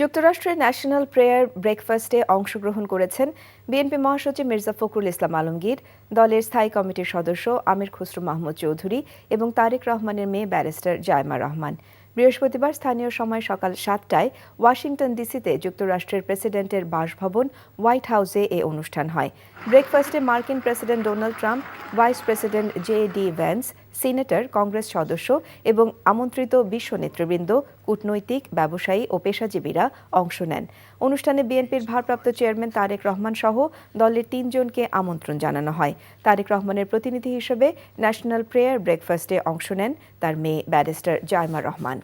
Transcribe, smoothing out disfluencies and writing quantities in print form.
যুক্তরাষ্ট্রের national prayer ব্রেকফাস্টে অংশগ্রহণ করেছেন বিএনপি মহাসচিব মির্জা ফখরুল ইসলাম আলমগীর, দলের স্থায়ী কমিটির সদস্য আমির খসরু মাহমুদ চৌধুরী এবং তারেক রহমানের মেয়ে ব্যারিস্টার জায়মা রহমান। বৃহস্পতিবার স্থানীয় সময় সকাল 7টায় ওয়াশিংটন ডিসিতে যুক্তরাষ্ট্রের প্রেসিডেন্টের বাসভবন হোয়াইট হাউসে এ অনুষ্ঠান হয়। ব্রেকফাস্টে মার্কিন president Donald Trump, vice president J.D.. Vance, senator, Congress সদস্য এবং আমন্ত্রিত বিশ্ব নেতৃবৃন্দ, কূটনৈতিক, ব্যবসায়ী ও পেশাজীবীরা অংশ নেন। অনুষ্ঠানে বিএনপির ভারপ্রাপ্ত চেয়ারম্যান তারেক রহমান সহ দলের 3 জনকে আমন্ত্রণ জানানো হয়। তারেক রহমানের প্রতিনিধি হিসেবে ন্যাশনাল প্রেয়ার ব্রেকফাস্টে অংশ নেন তার মেয়ে ব্যারিস্টার জায়মা রহমান।